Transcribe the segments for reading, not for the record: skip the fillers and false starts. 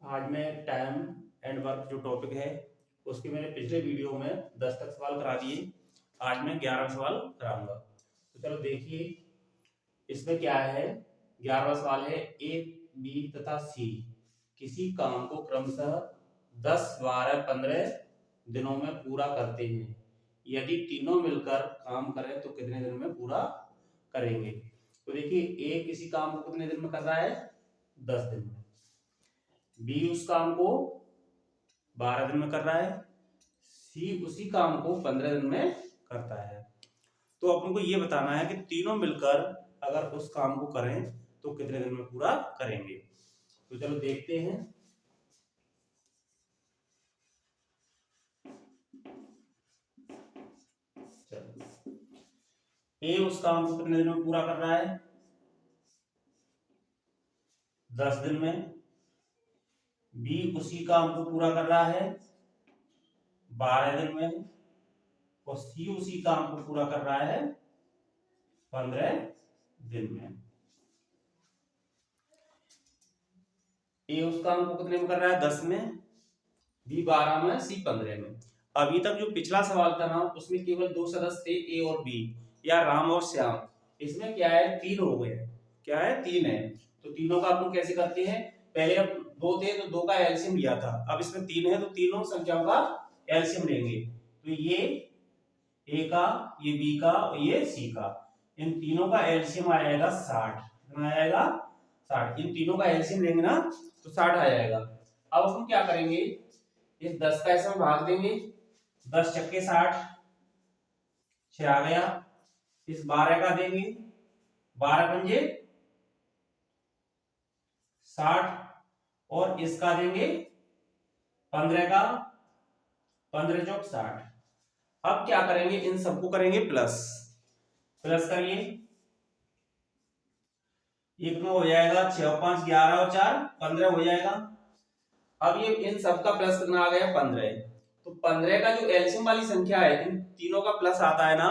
आज मैं time and work जो टॉपिक है उसके मैंने पिछले वीडियो में 10 तक सवाल करा दिए। आज मैं 11 सवाल कराऊंगा। तो चलो देखिए इसमें क्या है। 11वां सवाल है ए, बी तथा सी किसी काम को क्रमशः 10, 12, 15 दिनों में पूरा करते हैं। यदि तीनों मिलकर काम करें तो कितने दिन में पूरा करेंगे। तो देखिए ए किसी काम को कितने दिन में कर रहा है, 10 दिन में। बी उस काम को 12 दिन में कर रहा है। सी उसी काम को 15 दिन में करता है। तो अपन को ये बताना है कि तीनों मिलकर अगर उस काम को करें तो कितने दिन में पूरा करेंगे। तो चलो देखते हैं। चलो ए उस काम को कितने दिन में पूरा कर रहा है, 10 दिन में। बी उसी काम को पूरा कर रहा है 12 दिन में। और सी उसी काम को पूरा कर रहा है 15 दिन में। ए उस काम को कितने में कर रहा है, 10 में। बी 12 में, सी 15 में। अभी तक जो पिछला सवाल था ना उसमें केवल 2 सदस्य थे, ए और बी, या राम और श्याम। इसमें क्या है, 3 हो गए। क्या है, 3 है। तो तीनों का अपन कैसे करते हैं, पहले अब 2 थे तो 2 का एलसीएम लिया था। अब इसमें 3 है तो तीनों संख्याओं का एलसीएम लेंगे। तो ये ए का, ये बी का और ये सी का, इन तीनों का एलसीएम आएगा 60। कितना आएगा, 60। इन तीनों का एलसीएम लेंगे ना तो 60 आ जाएगा। अब हम क्या करेंगे, इस 10 का इसमें भाग देंगे। 10 चक्के 60, 6 आ गया। इस 12 का देंगे, 12 पंजे 60, और इसका देंगे 15 का, 15 चौक 60। अब क्या करेंगे, इन सबको करेंगे प्लस। प्लस करिए, एक में हो जाएगा 6 और 5 11 और 4 15 हो जाएगा। अब ये इन सबका प्लस कितना आ गया, 15। तो 15 का जो एलसीएम वाली संख्या है, इन तीनों का प्लस आता है ना,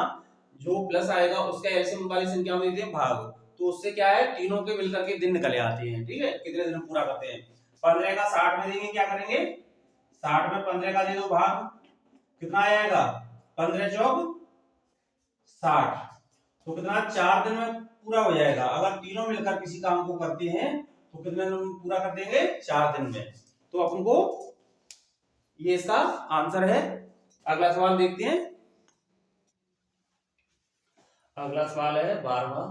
जो प्लस आएगा उसका एलसीएम वाली संख्या में देते हैं भाग। तो उससे क्या है, तीनों के मिलकर के दिन निकले आते हैं। ठीक है, कितने दिन पूरा करते हैं। 15 का 60 में देंगे, क्या करेंगे, 60 में 15 का दे दो भाग, कितना आएगा, 15 चौक 60। तो कितना, 4 दिन में पूरा हो जाएगा। अगर तीनों मिलकर किसी काम को करते हैं तो कितने दिन में पूरा कर देंगे, 4 दिन में। तो अपन को ये इसका आंसर है। अगला सवाल देखते हैं। अगला सवाल है 12वां।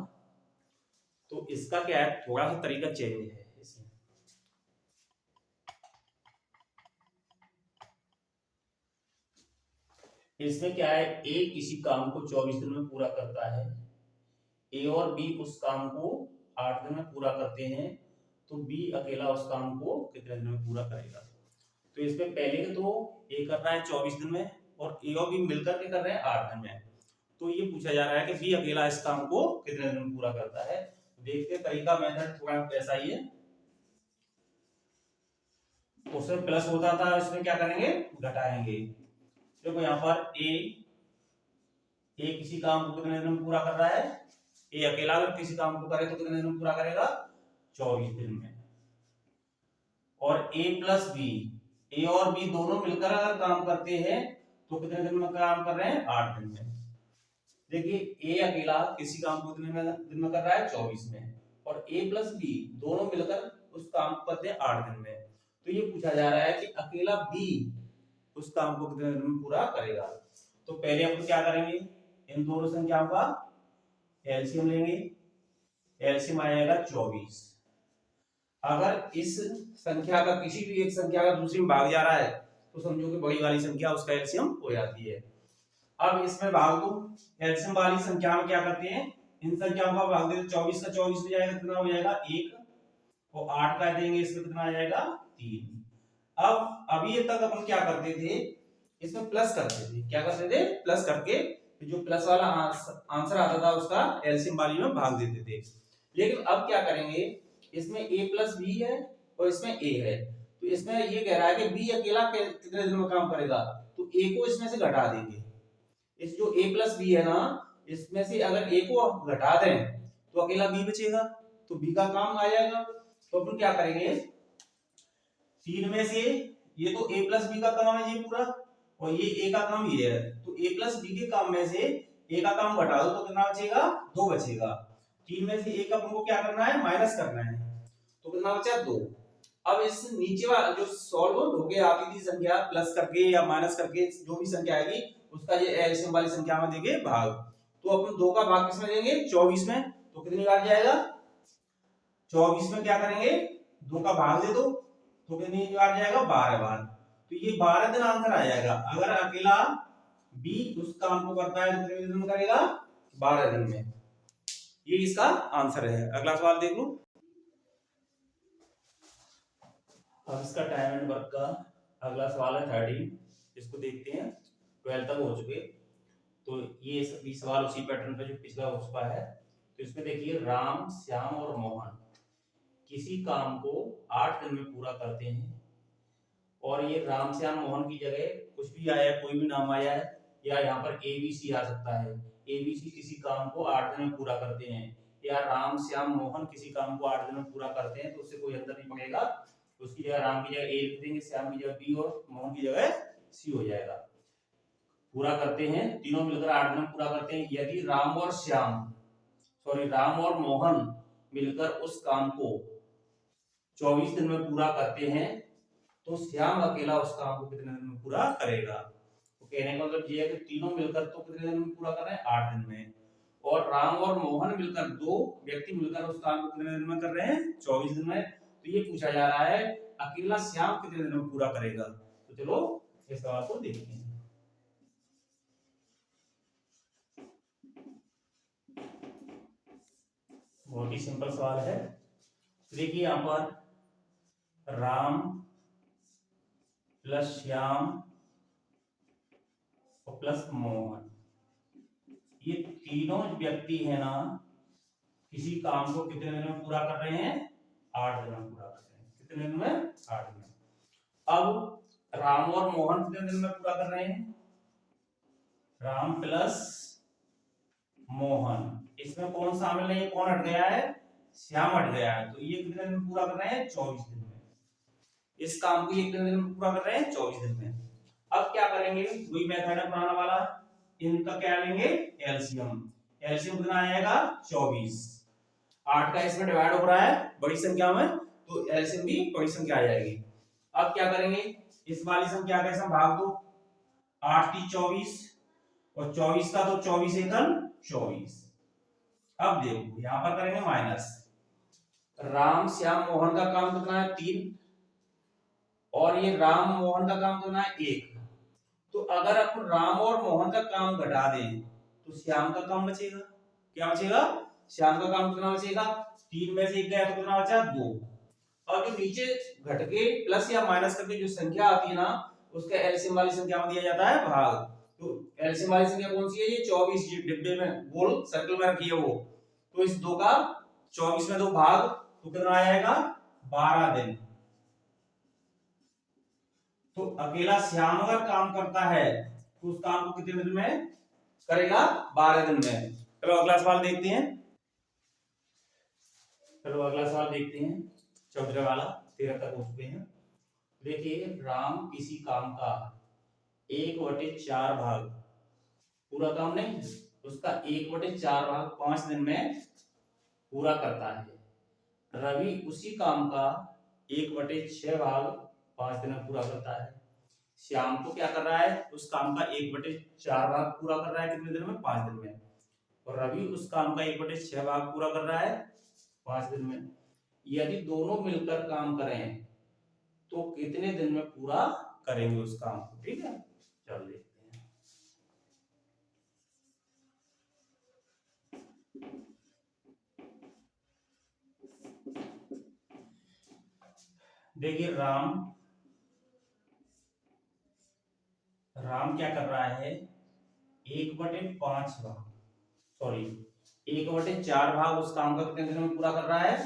तो इसका क्या है, थोड़ा सा तरीका चेंज है इसमें। इसमें क्या है, ए किसी काम को 24 दिन में पूरा करता है। ए और बी उस काम को 8 दिन में पूरा करते हैं। तो बी अकेला उस काम को कितने दिन में पूरा करेगा। तो इसमें पहले तो ए कर रहा है 24 दिन में और ए और बी मिलकर के कर रहे हैं 8 दिन में। तो ये पूछा जा रहा है कि बी अकेला इस काम को कितने दिन में पूरा करता है। देखते हैं, तरीका मेथड थोड़ा कैसा ही है। उसमें प्लस होता था, इसमें क्या करेंगे, घटाएंगे। देखो यहाँ पर ए किसी काम को कितने दिन में पूरा कर रहा है, ए अकेला अगर किसी काम को करे तो कितने दिन में पूरा करेगा, 24 दिन में। और ए प्लस बी, ए और बी दोनों मिलकर अगर काम करते हैं तो कितने दिन में काम कर रहे हैं, 8 दिन में। देखिए ए अकेला किसी काम को कितने दिन में कर रहा है, 24 में। और ए प्लस बी दोनों मिलकर उस काम को करते हैं 8 दिन में। तो ये पूछा जा रहा है कि अकेला बी उस काम को कितने दिन में पूरा करेगा। तो पहले अपन क्या करेंगे, इन दोनों संख्याओं का एलसीएम लेंगे। एलसीएम आएगा 24। अगर इस संख्या का किसी भी एक संख्या का दूसरी में भाग जा रहा है तो समझो कि बड़ी वाली संख्या उसका एलसीएम हो जाती है। अब इसमें भाग दो, एलसीएम वाली संख्या में क्या करते हैं, इन संख्याओं का भाग देते। 24 का 24 में जाएगा, कितना हो जाएगा 1, और 8 का देंगे, इसमें कितना आ जाएगा 3। अब अभी तक अपन क्या करते थे, इसमें प्लस करते थे। क्या करते थे, प्लस करके जो प्लस वाला आंसर आता था उसका एलसीएम वाली में भाग देते थे। लेकिन अब क्या करेंगे, इसमें a प्लस बी है और इसमें a है। तो इसमें ये कह रहा है कि b अकेला कितने दिन में काम करेगा, तो a को इसमें से घटा देंगे। इस जो a प्लस बी है ना, इसमें से अगर a को घटा दें तो अकेला b बचेगा, तो b का काम आ जाएगा। तो अपन क्या करेंगे, तीन में से ये तो ए प्लस बी का काम है ये पूरा, और ये ए का काम ये है, तो ए प्लस बी के काम में से ए का काम घटा दो तो कितना बचेगा, दो बचेगा। तीन में से एक अपन को क्या करना है, माइनस करना है, तो कितना बचा, दो। अब इस नीचे वाला जो सॉल्व होके आती थी संख्या प्लस करके या माइनस करके जो भी संख्या आएगी उसका ये एलसीएम वाली संख्या में देंगे भाग, तो अपन दो का भाग किसमें देंगे, 24 में, तो कितनी बार जाएगा, 24 में क्या करेंगे, दो का भाग दे दो तो कितनी बार जाएगा, 12 बार, तो ये 12 दिन आंसर आ जाएगा। अगर अकेला बी उस काम को करता है तो कितने दिन में करेगा, 12 दिन में, ये इसका आंसर है। अगला सवाल देख लो। अब इसका टाइम एंड वर्क का अगला सवाल है 13, इसको देखते हैं, 12 तक हो चुके, तो ये सभी सवाल उसी पैटर्न पे जो पिछला उसका है। तो इसमें देखिए, राम, श्याम और मोहन किसी काम को 8 दिन में पूरा करते हैं, और ये राम, श्याम, मोहन की जगह कुछ भी आया, कोई भी नाम आया है, या यहाँ पर एबीसी आ सकता है, एबीसी किसी काम को 8 दिन में पूरा करते हैं, या राम, श्याम, मोहन किसी काम को 8 दिन में पूरा करते हैं, तो उससे कोई अंतर नहीं पड़ेगा, उसकी जगह राम की जगह ए लिख देंगे, श्याम की जगह बी और मोहन की जगह सी हो जाएगा। पूरा करते हैं, तीनों मिलकर 8 दिन में पूरा करते हैं। यदि राम और श्याम, सॉरी राम और मोहन मिलकर उस काम को 24 दिन में पूरा करते हैं, तो श्याम अकेला उस काम को कितने दिन में पूरा करेगा। तो कहने का मतलब ये है कि तीनों मिलकर तो कितने दिन में पूरा कर रहे हैं, 8 दिन में, और राम और मोहन मिलकर, दो व्यक्ति मिलकर उस काम को कितने दिन में कर रहे हैं, 24 दिन में। तो ये पूछा जा रहा है अकेला श्याम कितने दिन में पूरा करेगा। तो चलो इस सवाल को देखते हैं। बहुत ही सिंपल सवाल है। देखिए यहाँ पर राम प्लस श्याम और प्लस मोहन, ये तीनों व्यक्ति है ना, किसी काम को कितने दिन में पूरा कर रहे हैं, 8 दिन में पूरा कर रहे हैं। कितने दिन में, 8 दिन में। अब राम और मोहन कितने दिन में पूरा कर रहे हैं, राम प्लस मोहन, इसमें कौन शामिल नहीं है, कौन हट गया है, श्याम हट गया है, तो ये कितने दिन में पूरा कर रहे हैं, 24 दिन में। इस काम को ये कितने दिन में पूरा कर रहे हैं, 24 दिन में। अब क्या करेंगे, वही मेथड है पुराना वाला, इनका क्या लेंगे, एलसीएम। एलसीएम कितना आएगा, 24, 8 का इसमें डिवाइड हो रहा है बड़ी संख्या में, तो एलसीएम भी बड़ी संख्या आ जाएगी। अब क्या करेंगे, इस वाली संख्या का इसमें भाग दो, 8 की 24, और 24 का तो 24 एकम 24। अब देखो यहां पर करेंगे माइनस, राम, श्याम, मोहन का काम कितना है, 3, और ये राम, मोहन का काम कितना है, 1। तो अगर अपन राम और मोहन का काम घटा दें तो श्याम का काम बचेगा, क्या बचेगा, श्याम का काम कितना बचेगा, 3 में से 1 गया तो कितना बचा, 2। और जो नीचे घट के प्लस या माइनस करके जो संख्या आती है ना, उसका एलसीएम वाली संख्या में दिया जाता है भाग। तो एलसीएम वाली संख्या कौन सी है, ये 24 डिब्बे में गोल सर्कल में रखी है वो, तो इस 2 का 24 में 2 भाग, तो कितना आएगा, 12 दिन। तो अकेला श्याम अगर काम करता है तो उस काम को कितने दिन में करेगा, 12 दिन में। चलो अगला सवाल देखते हैं, चलो अगला सवाल देखते हैं, 14 वाला, 13 तक हो चुके हैं। देखिए, राम किसी काम का 1/4 भाग, पूरा काम नहीं, उसका 1/4 भाग 5 दिन में पूरा करता है। रवि उसी काम का 1/6 भाग 5 दिन में पूरा करता है। श्याम तो क्या कर रहा है, उस काम का 1/4 भाग पूरा कर रहा है, कितने दिन में, 5 दिन में, और रवि उस काम का 1/6 भाग पूरा कर रहा है 5 दिन में। यदि दोनों मिलकर काम करें तो कितने दिन में पूरा करेंगे उस काम को, ठीक है। चल देखते हैं। देखिए, राम क्या कर रहा है, 1/5 भाग, सॉरी 1/4 भाग उस काम का कितने दिन में पूरा कर रहा है,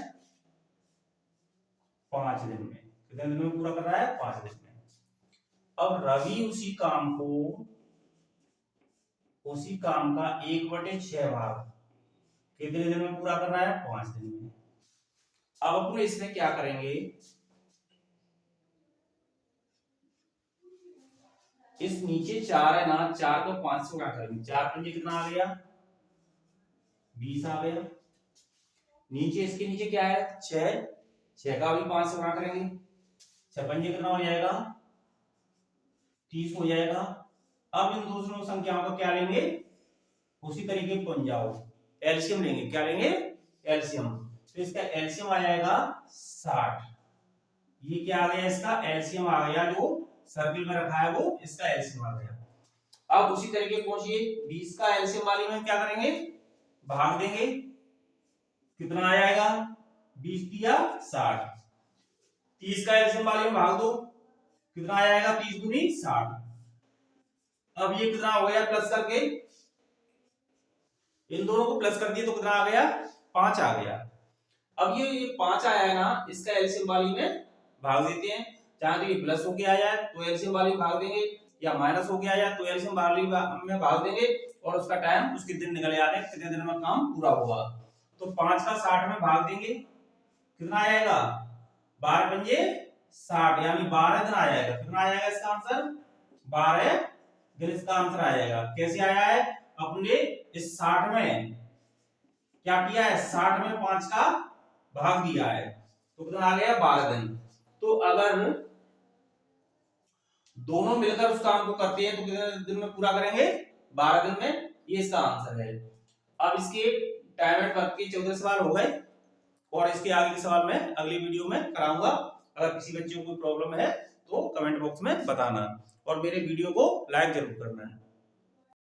5 दिन में। कितने दिन में पूरा कर रहा है, 5 दिन में। अब रवि उसी काम का 1/6 भाग कितने दिन में पूरा कर रहा है, 5 दिन में। अब अपन इसमें क्या करेंगे, इस नीचे 4 है ना, 4 को 5 से गुणा करेंगे, 4 पंजे कितना आ गया 20 आ गया। नीचे इसके नीचे क्या है 6, 6 का भी 5 से गुणा करेंगे, 6 पंजे कितना हो जाएगा 30 हो जाएगा। अब इन दूसरों संख्याओं का क्या लेंगे, उसी तरीके बन जाओ, एलसीएम लेंगे, क्या लेंगे एलसीएम। तो इसका एलसीएम आ जाएगा 60। ये क्या आ गया इसका एलसीएम आ गया, जो सर्किल में रखा है वो इसका एलसीएम आ गया। अब उसी तरीके पहुंचिए 20 का एलसीएम वाली में क्या करेंगे भाग देंगे, कितना आ जाएगा 20 दिया 60। 30 का एलसीएम वाली में भाग दो, कितना आ जाएगा 30 दूनी 60। अब ये कितना हो गया प्लस करके, इन दोनों को प्लस कर दिए तो कितना आ गया 5 आ गया। अब ये 5 आया है ना, इसका एलसीएम वाली में भाग देते हैं, चाहे तो ये प्लस होके आ जाए तो एलसीएम वाली में भाग देंगे, या माइनस होके आ जाए तो एलसीएम वाली में भाग देंगे, और उसका टाइम उसके दिन निकल जाते हैं, कितने दिन में काम पूरा होगा। तो 5 का 60 में भाग देंगे, कितना आ जाएगा 12 पंजे 60, यानी 12 दिन आ जाएगा। कितना आ जाएगा इसका आंसर 12 दिन इसका आंसर आ जाएगा। कैसे आया है, अपने इस 60 में क्या किया है, 60 में 5 का भाग दिया है, तो कितना आ गया 12 दिन। तो अगर दोनों मिलकर उस काम को करते हैं तो कितने दिन में पूरा करेंगे 12 दिन में, ये इसका आंसर है। अब इसके टाइम एंड वर्क के 14 सवाल हो गए, और इसके आगे के सवाल मैं अगली वीडियो में कराऊंगा। अगर किसी बच्चे को कोई प्रॉब्लम है तो कमेंट बॉक्स में बताना, और मेरे वीडियो को लाइक जरूर करना है।